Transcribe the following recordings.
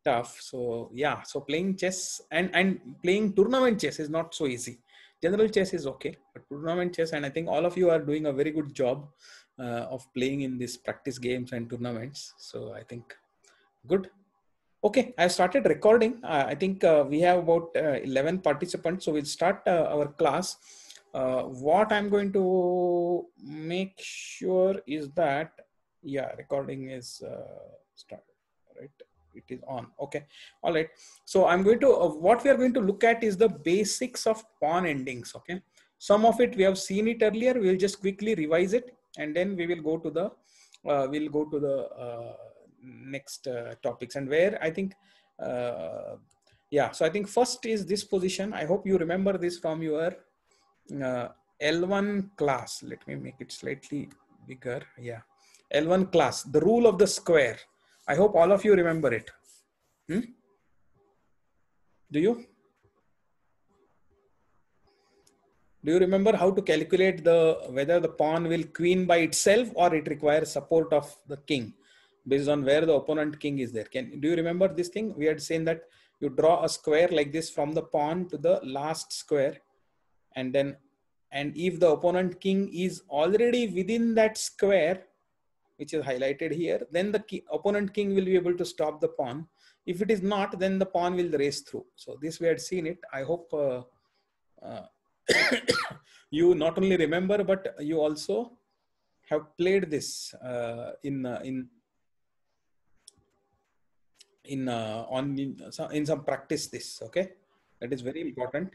tough. So yeah, so playing chess and playing tournament chess is not so easy. General chess is okay, but tournament chess, and I think all of you are doing a very good job of playing in these practice games and tournaments. So I think good. Okay, I started recording. I think we have about 11 participants, so we'll start our class. What I'm going to make sure is that, yeah, recording is started, right? It is on. Okay, all right. So I'm going to, what we are going to look at is the basics of pawn endings. Okay, some of it we have seen it earlier. We'll just quickly revise it, and then we will go to the, next topics, and where I think yeah, so I think first is this position. I hope you remember this from your L1 class. Let me make it slightly bigger. Yeah, L1 class, the rule of the square. I hope all of you remember it. Do you remember how to calculate whether the pawn will queen by itself or it requires support of the king based on where the opponent king is there? Do you remember this thing? We had seen that you draw a square like this from the pawn to the last square, and if the opponent king is already within that square, which is highlighted here, then the opponent king will be able to stop the pawn. If it is not, then the pawn will race through. So this we had seen it. I hope you not only remember, but you also have played this in some practice this. Okay, that is very important.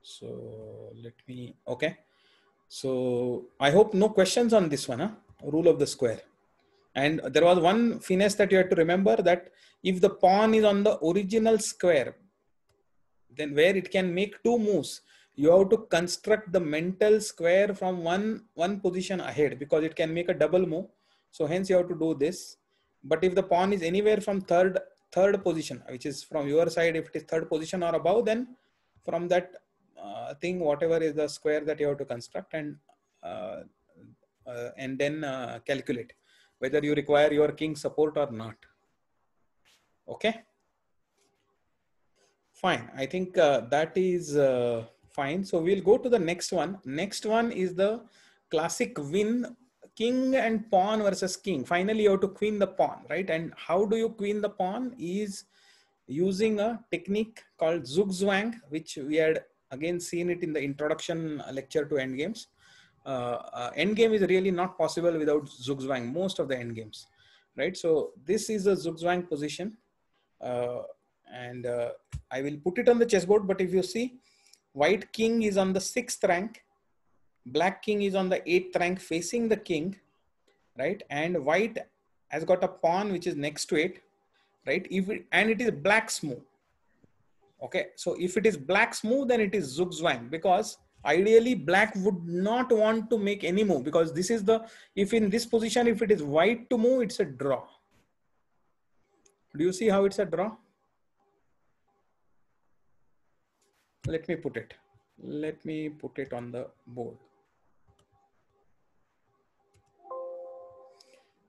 So let me, okay. So I hope no questions on this one, rule of the square. And there was one finesse that you have to remember, that if the pawn is on the original square, then where it can make two moves, you have to construct the mental square from one position ahead, because it can make a double move. So hence you have to do this. But if the pawn is anywhere from third position, which is from your side, if it is third position or above, then from that thing, whatever is the square that you have to construct, and then calculate whether you require your king support or not. Okay. Fine. I think that is fine. So we'll go to the next one. Next one is the classic win, king and pawn versus king. Finally, you have to queen the pawn, right? And how do you queen the pawn is using a technique called zugzwang, which we had again seen it in the introduction lecture to endgames. Endgame is really not possible without zugzwang, most of the endgames, right? So this is a zugzwang position. And I will put it on the chessboard, but if you see, white king is on the 6th rank, black king is on the 8th rank facing the king, right? And white has got a pawn which is next to it, right? And it is black's move. Okay, so if it is black's move, then it is zugzwang, because ideally black would not want to make any move, because this is the, if in this position, if it is white to move, it's a draw. Do you see how it's a draw? Let me put it on the board.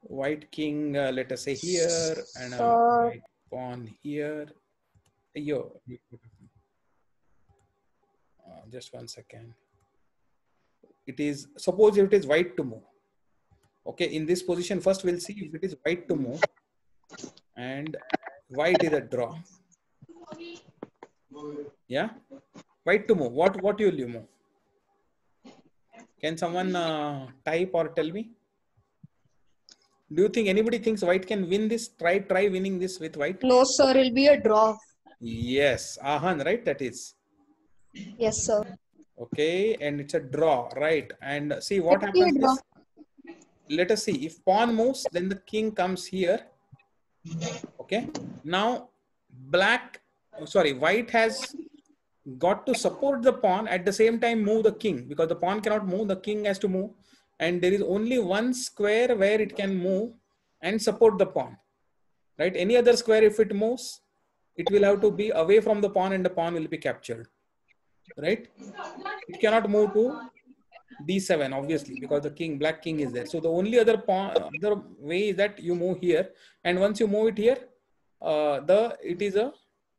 White king, let us say here, and white pawn here. Just 1 second. It is, suppose if it is white to move. Okay, in this position, first we'll see if it is white to move, and white is a draw. Yeah, white to move. What will you move? Can someone type or tell me? Do you think anybody thinks white can win this? Try winning this with white. No, sir. It'll be a draw. Yes, Ahan, right? That is. Yes, sir. Okay, and it's a draw, right? And see what happens is, let us see, if pawn moves, then the king comes here. Okay, now white has got to support the pawn, at the same time move the king, because the pawn cannot move, the king has to move, and there is only one square where it can move and support the pawn, right? Any other square, if it moves, it will have to be away from the pawn and the pawn will be captured, right? It cannot move to d7, obviously, because the black king is there. So the only other way is that you move here, and once you move it here, it is a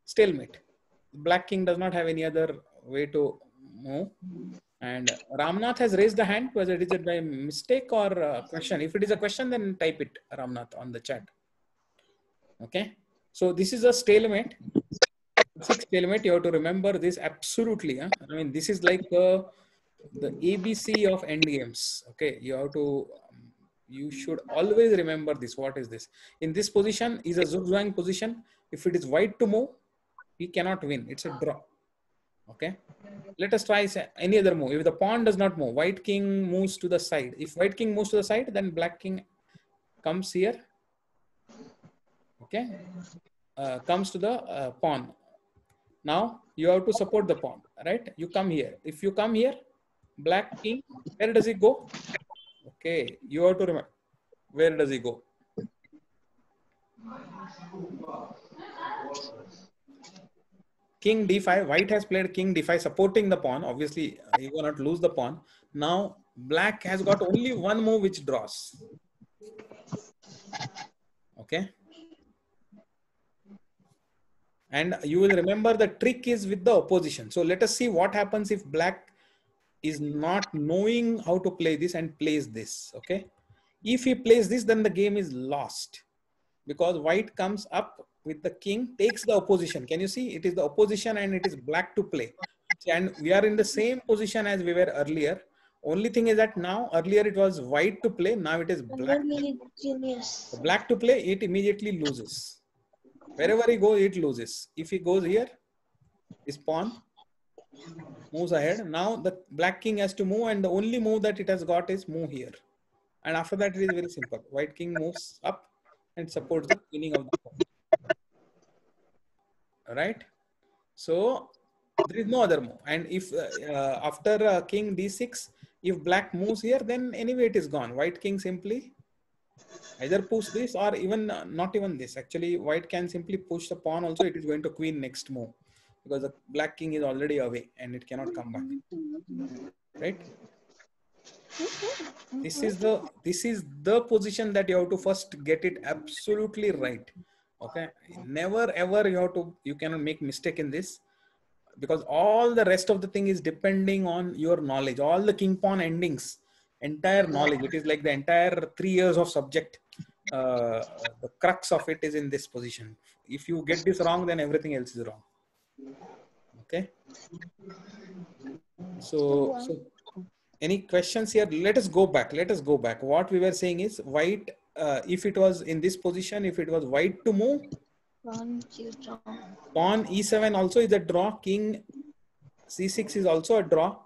stalemate. Black king does not have any other way to move. And Ramnath has raised the hand. Whether it is by mistake or a question. If it is a question, then type it, Ramnath, on the chat. Okay. So this is a stalemate. Six stalemate. You have to remember this absolutely. Huh? I mean, this is like the ABC of end games. Okay. You have to. You should always remember this. What is this? In this position is a zugzwang position. If it is white to move, he cannot win. It's a draw. Okay. Let us try any other move. If the pawn does not move, white king moves to the side. If white king moves to the side, then black king comes here. Okay. Comes to the pawn. Now you have to support the pawn, right? You come here. If you come here, black king, where does he go? Okay. You have to remember. Where does he go? King d5, white has played king d5 supporting the pawn. Obviously, he will not lose the pawn. Now, black has got only one move which draws. Okay. And you will remember the trick is with the opposition. So let us see what happens if black is not knowing how to play this and plays this. Okay. If he plays this, then the game is lost because white comes up with the king, takes the opposition. Can you see? It is the opposition and it is black to play. And we are in the same position as we were earlier. Only thing is that now, earlier it was white to play. Now it is black. Black to play, it immediately loses. Wherever he goes, it loses. If he goes here, his pawn moves ahead. Now the black king has to move and the only move that it has got is move here. And after that, it is very simple. White king moves up and supports the queening of the pawn. Right? So there is no other move. And if after king d6, if black moves here, then anyway it is gone. White king simply either push this or even not even this. Actually, white can simply push the pawn also. It is going to queen next move because the black king is already away and it cannot come back. Right? This is the position that you have to first get it absolutely right. Okay. Never ever you cannot make mistake in this because all the rest of the thing is depending on your knowledge. All the king pawn endings, entire knowledge. It is like the entire 3 years of subject. The crux of it is in this position. If you get this wrong, then everything else is wrong. Okay. So any questions here? Let us go back. What we were saying is white, if it was in this position, if it was white to move, pawn e7 also is a draw, king c6 is also a draw.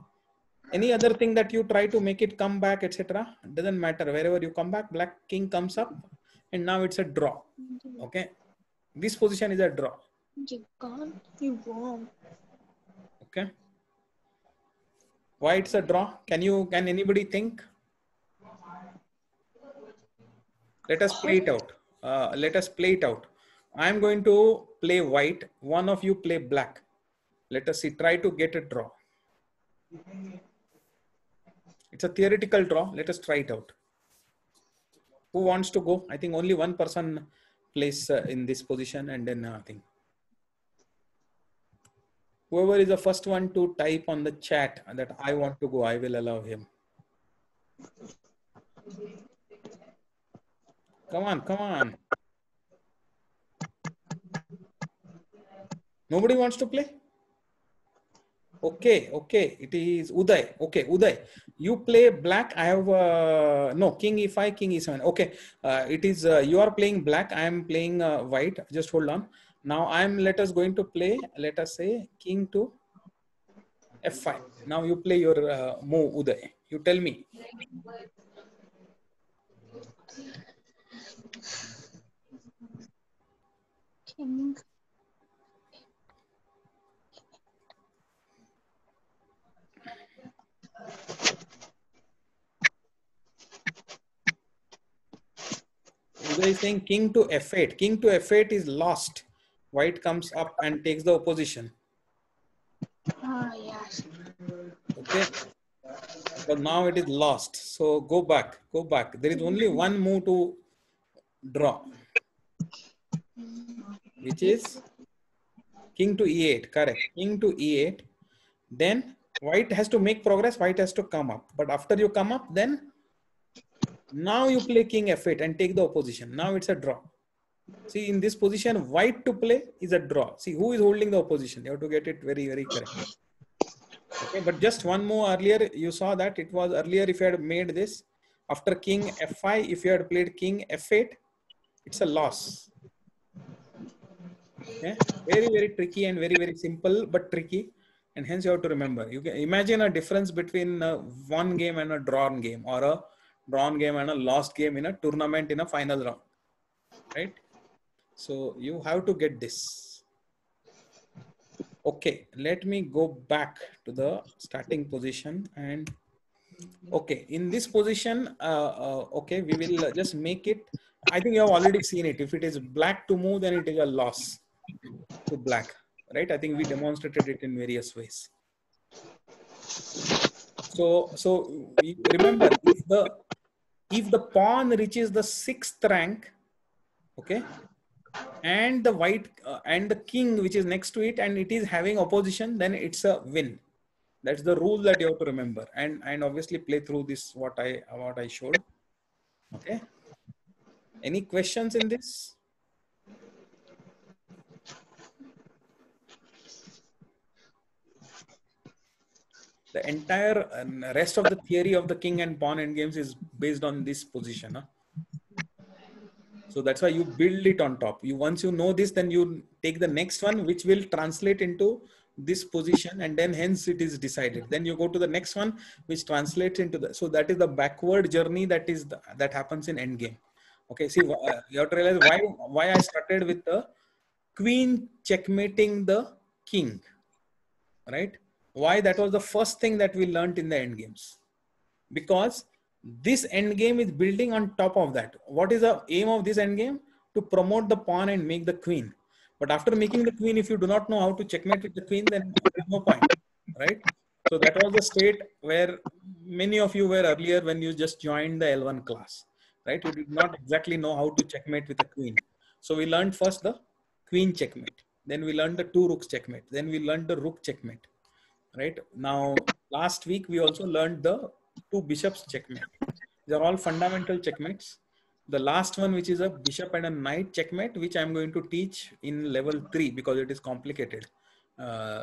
Any other thing that you try to make it come back, etc. Doesn't matter. Wherever you come back, black king comes up and now it's a draw. Okay. This position is a draw. You won. Okay. Why it's a draw? Can anybody think? Let us play it out. I am going to play white. One of you play black. Let us see. Try to get a draw. It's a theoretical draw. Let us try it out. Who wants to go? I think only one person plays in this position and then nothing. Whoever is the first one to type on the chat that I want to go, I will allow him. Come on. Nobody wants to play? Okay. It is Uday. Okay, Uday. You play black. I have no king e5, king e7. Okay, it is you are playing black. I am playing white. Just hold on. Now let us going to play. Let us say king to f5. Now you play your move, Uday. You tell me. King. Uday is saying king to f8. King to f8 is lost. White comes up and takes the opposition. Yes. Okay. But now it is lost. So go back. There is only one move to draw. which is king to e8. Correct. King to e8. Then white has to make progress. White has to come up. But after you come up, then now you play king f8 and take the opposition. Now it's a draw. See, in this position, white to play is a draw. See, who is holding the opposition? You have to get it very, very correct. Okay, but just one more earlier, you saw that it was earlier if you had made this after king f5, if you had played king f8, it's a loss. Okay, very, very tricky and very, very simple, but tricky. And hence you have to remember, you can imagine a difference between one game and a drawn game, or a drawn game and a lost game in a tournament in a final round, right? So you have to get this. Okay, let me go back to the starting position. And okay, in this position, okay, we will just make it. I think you have already seen it. If it is black to move, then it is a loss to black, right? I think we demonstrated it in various ways. So remember, if the pawn reaches the 6th rank, okay, and the white and the king which is next to it, and it is having opposition, then it's a win. That's the rule that you have to remember, and obviously play through this what I showed. Okay. Any questions in this? The entire rest of the theory of the king and pawn endgames is based on this position. Huh? So that's why you build it on top. Once you know this, then you take the next one, which will translate into this position, and then hence it is decided. Then you go to the next one, which translates into the. So that is the backward journey that happens in endgame. Okay. See, you have to realize why I started with the queen checkmating the king, right? Why that was the first thing that we learned in the endgames, because this endgame is building on top of that. What is the aim of this endgame? To promote the pawn and make the queen. But after making the queen, if you do not know how to checkmate with the queen, then there's no point, right? So that was the state where many of you were earlier when you just joined the L1 class, right? You did not exactly know how to checkmate with a queen. So we learned first the queen checkmate. Then we learned the 2 rooks checkmate. Then we learned the rook checkmate, right? Now, last week, we also learned the 2 bishops checkmate. These are all fundamental checkmates. The last one, which is a bishop and a knight checkmate, which I'm going to teach in level 3 because it is complicated,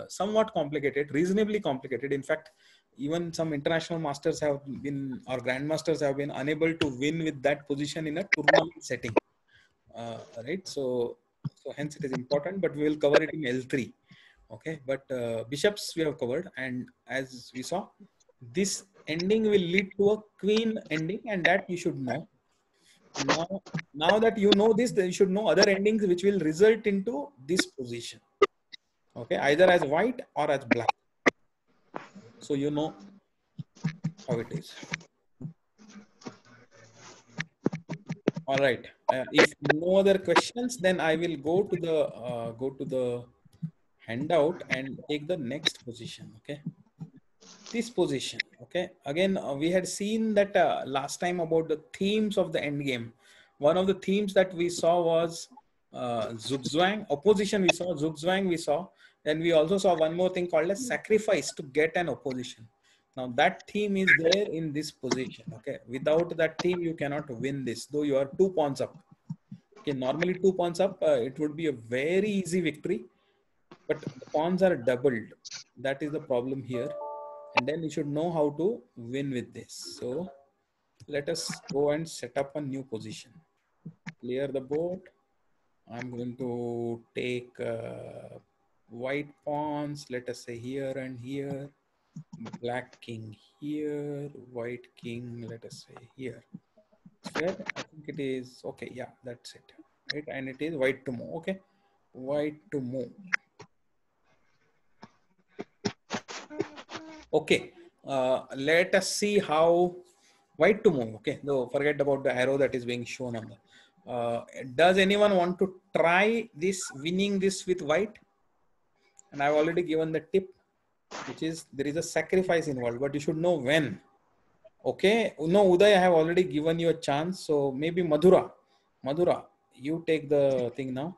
somewhat complicated, reasonably complicated. In fact, even some international masters have been, or grandmasters have been unable to win with that position in a tournament setting, right? So hence it is important, but we will cover it in L3. Okay, but bishops we have covered, and as we saw, this ending will lead to a queen ending, and that you should know. And now that you know this, then you should know other endings which will result into this position. Okay, either as white or as black. So you know how it is. All right. If no other questions, then I will go to the handout and take the next position. Okay. This position. Okay. Again, we had seen that last time about the themes of the endgame. One of the themes that we saw was Zugzwang. Opposition we saw, Zugzwang we saw. Then we also saw one more thing called a sacrifice to get an opposition. Now that theme is there in this position. Okay. Without that theme, you cannot win this, though you are 2 pawns up. Okay. Normally 2 pawns up, it would be a very easy victory, but the pawns are doubled. That is the problem here. And then you should know how to win with this. So let us go and set up a new position. Clear the board. I'm going to take white pawns, let us say here and here. Black king here, white king, let us say here. Fair? I think it is okay. Yeah, that's it. Right, and it is white to move. Okay, white to move. Okay, let us see how white to move. Okay, no, forget about the arrow that is being shown on the. Does anyone want to try this, winning this with white? And I've already given the tip, which is there is a sacrifice involved, but you should know when. Okay, no, Uday, I have already given you a chance. So maybe Madhura, you take the thing now.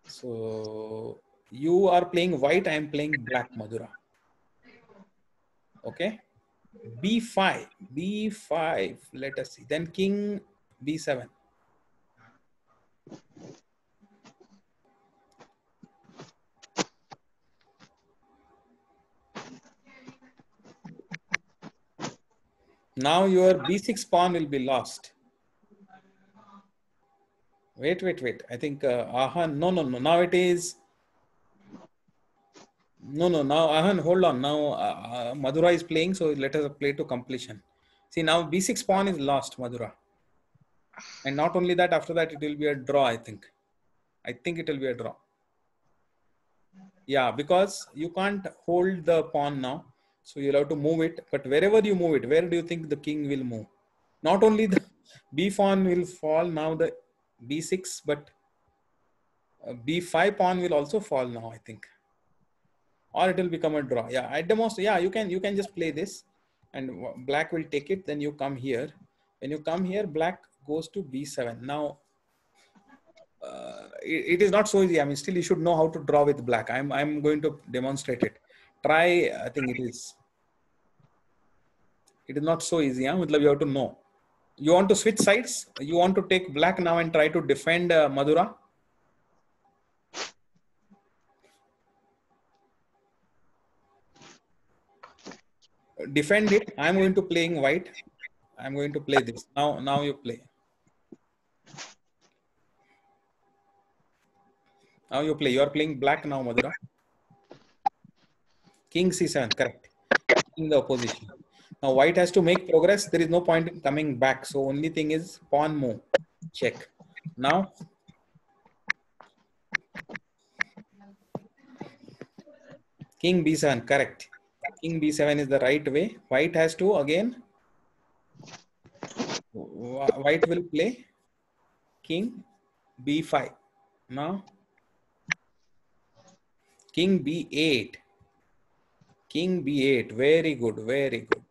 So you are playing white, I am playing black, Madhura. Okay. B5, B5. Let us see. Then king B7. Now your B6 pawn will be lost. Wait. I think Ahan. No. Now it is. No. Now Ahan, hold on. Now Madhura is playing, so let us play to completion. See, now B6 pawn is lost, Madhura. And not only that, after that it will be a draw, I think. I think it will be a draw. Yeah, because you can't hold the pawn now. So you'll have to move it. But wherever you move it, where do you think the king will move? Not only the B pawn will fall now, the B6, but B5 pawn will also fall now, I think. Or it will become a draw. Yeah, at the most, yeah, you can just play this and black will take it. Then you come here. When you come here, black goes to B7. Now, it is not so easy. I mean, still you should know how to draw with black. I'm going to demonstrate it. Try. I think it is not so easy. Huh? You have to know. You want to switch sides. You want to take black now and try to defend Madhura. Defend it. I'm going to playing white. I'm going to play this. Now you play. Now you play. You are playing black now, Madhura. King C7, correct. In the opposition. Now white has to make progress. There is no point in coming back. So only thing is pawn move. Check. Now King B7, correct. King B7 is the right way. White has to again. White will play King B5. Now King B8. King B8. Very good. Very good.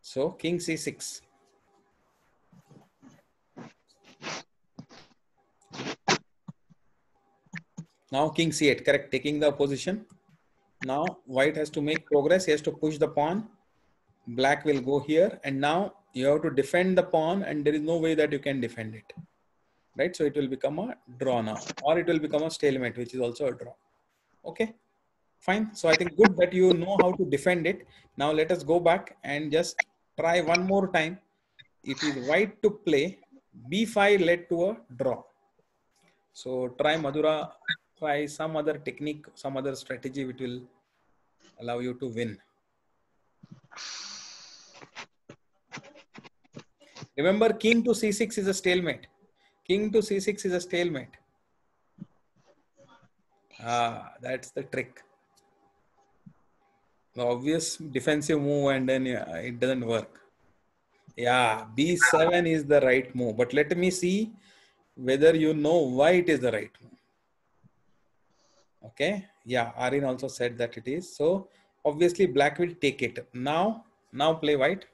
So King C6. Now King C8. Correct. Taking the position. Now white has to make progress. He has to push the pawn. Black will go here. And now you have to defend the pawn. And there is no way that you can defend it. Right. So it will become a draw now. Or it will become a stalemate, which is also a draw. Okay. Fine. So I think good that you know how to defend it. Now let us go back and just try one more time. It is white to play. B5 led to a draw. So try, Madhura, try some other technique, some other strategy which will allow you to win. Remember, king to C6 is a stalemate. King to C6 is a stalemate. That's the trick. The obvious defensive move and then it doesn't work. Yeah, B7 is the right move. But let me see whether you know why it is the right move. Okay. Yeah, Arin also said that it is. So obviously black will take it. Now play white.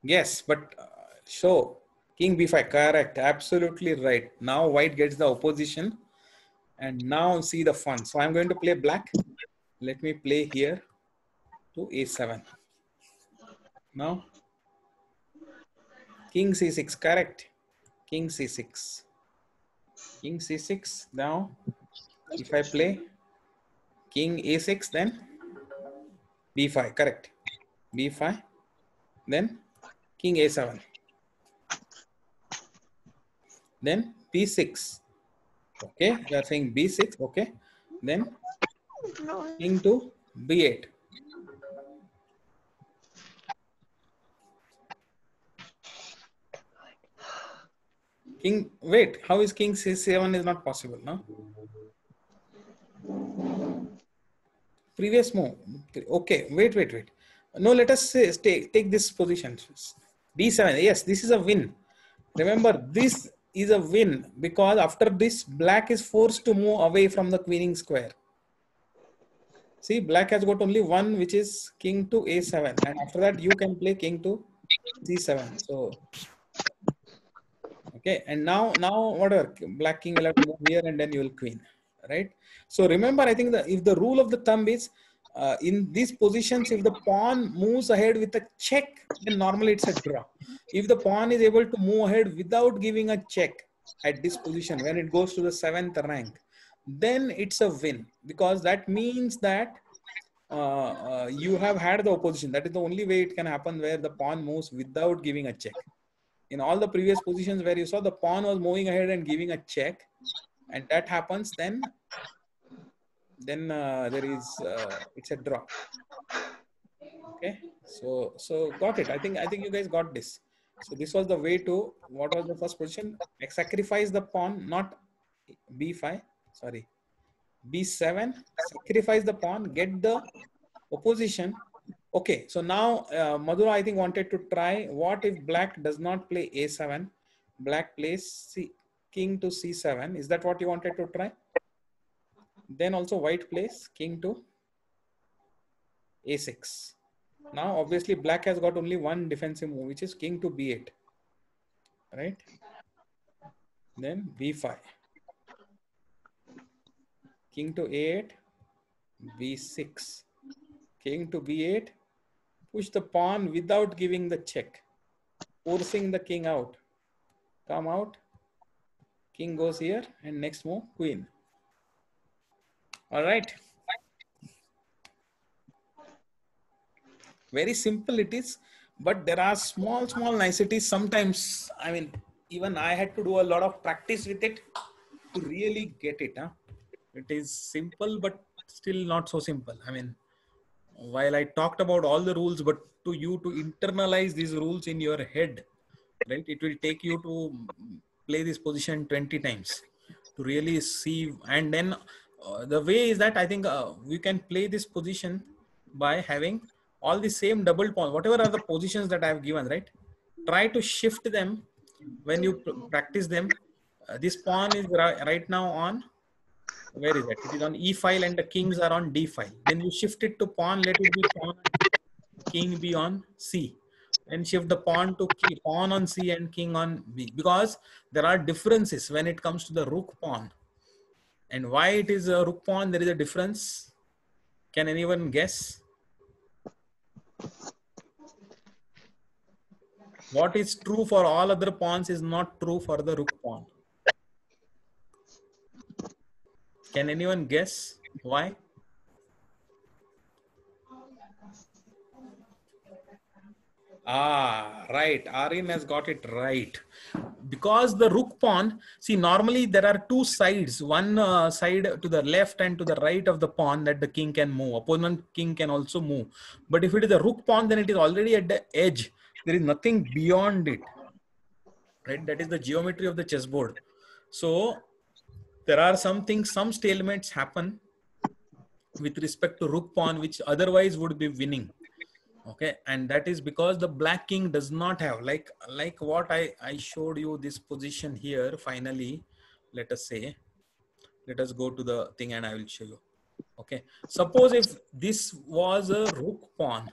Yes, but show King B5. Correct. Absolutely right. Now white gets the opposition. And now see the fun. So I'm going to play black. Let me play here to A7. Now King C6, correct. King C6. King C6. Now if I play King A6, then B5, correct. B5. Then King A7. Then B6. Okay, you are saying B6. Okay. Then King to B8. King, wait, how is King C7 is not possible, no? Previous move. Okay, wait. No, let us say, take this position. B7, yes, this is a win. Remember, this is a win because after this, black is forced to move away from the queening square. See, black has got only one, which is king to a7, and after that you can play king to c7. So okay, and now whatever, black king will have to move here, and then you will queen, right? So remember, I think that if the rule of the thumb is in these positions, if the pawn moves ahead with a check, then normally it's a draw. If the pawn is able to move ahead without giving a check at this position, when it goes to the 7th rank, then it's a win, because that means that you have had the opposition. That is the only way it can happen, where the pawn moves without giving a check. In all the previous positions where you saw the pawn was moving ahead and giving a check, and that happens, then there is it's a draw. Okay, so got it. I think you guys got this. So this was the way to, what was the first position? Sacrifice the pawn, not b5, sorry, b7. Sacrifice the pawn, get the opposition. Okay, so now Madhura, I think, wanted to try, what if black does not play a7, black plays king to c7. Is that what you wanted to try? Then also white plays king to a6. Now obviously black has got only one defensive move, which is king to b8, right? Then b5, king to a8, b6, king to b8, push the pawn without giving the check, forcing the king out, come out, king goes here, and next move, queen. All right. Very simple it is, but there are small niceties. Sometimes, I mean, even I had to do a lot of practice with it to really get it. It is simple, but still not so simple. I mean, while I talked about all the rules, but to you to internalize these rules in your head, right, it will take you to play this position 20 times to really see. And then the way is that I think we can play this position by having all the same double pawn, whatever are the positions that I have given, right? Try to shift them when you practice them. This pawn is right now on, where is it? It is on E file, and the kings are on D file. Then you shift it to pawn, let it be pawn, king be on C. And shift the pawn to pawn on C and king on B, because there are differences when it comes to the rook pawn. And why it is a rook pawn, there is a difference. Can anyone guess? What is true for all other pawns is not true for the rook pawn. Can anyone guess why? Right. Arin has got it right. Because the rook pawn, see, normally there are two sides, one side to the left and to the right of the pawn that the king can move. Opponent king can also move. But if it is a rook pawn, then it is already at the edge. There is nothing beyond it. Right? That is the geometry of the chessboard. So there are some things, some stalemates happen with respect to rook pawn, which otherwise would be winning. Okay, and that is because the black king does not have, like what I showed you this position here. Finally, let us go to the thing and I will show you. Okay, suppose if this was a rook pawn,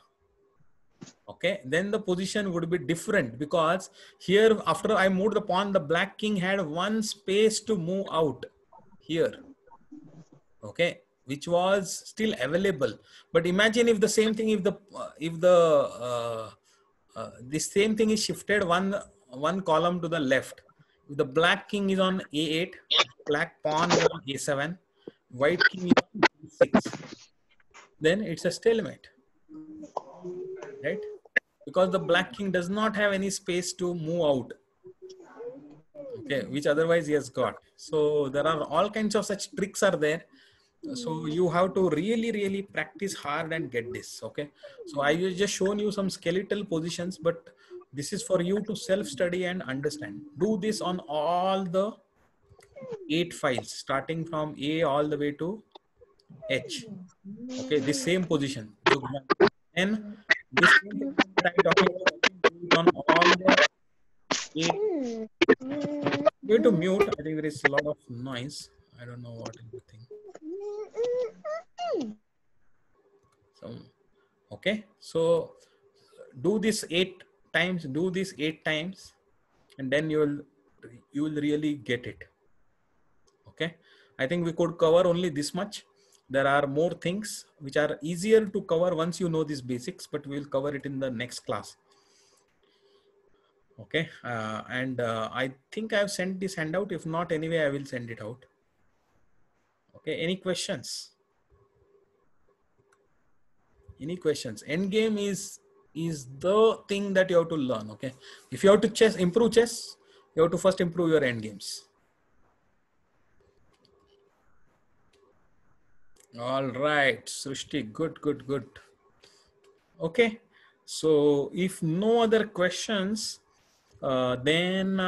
okay, then the position would be different, because here after I moved the pawn, the black king had one space to move out here. Okay, which was still available. But imagine if the same thing, this same thing is shifted one column to the left. If the black king is on a8, black pawn is on a7, white king is on b6, then it's a stalemate, right? Because the black king does not have any space to move out, okay, which otherwise he has got. So there are all kinds of such tricks are there. So you have to really practice hard and get this. Okay, so I just shown you some skeletal positions, but this is for you to self-study and understand. Do this on all the 8 files, starting from A all the way to H. Okay, this same position. So, and this same thing that I'm talking about, do it on all the 8. I'm going to mute. I think there is a lot of noise. I don't know what is the thing. Okay, so do this 8 times, do this 8 times, and then you will really get it. Okay, I think we could cover only this much. There are more things which are easier to cover once you know these basics, but we'll cover it in the next class. Okay, and I think I've sent this handout. If not, anyway, I will send it out. Okay, any questions? Any questions? Endgame is the thing that you have to learn. Okay, if you have to improve chess, you have to first improve your end games. All right, Srishti, good, good, good. Okay, so if no other questions, then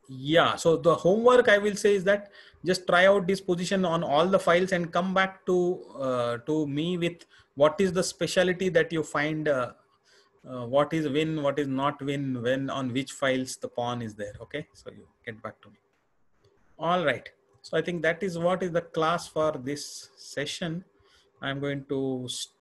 yeah, so the homework I will say is that just try out this position on all the files and come back to me with what is the specialty that you find, what is win, what is not win, when on which files the pawn is there. Okay, so you get back to me. All right, so I think that is what is the class for this session. I'm going to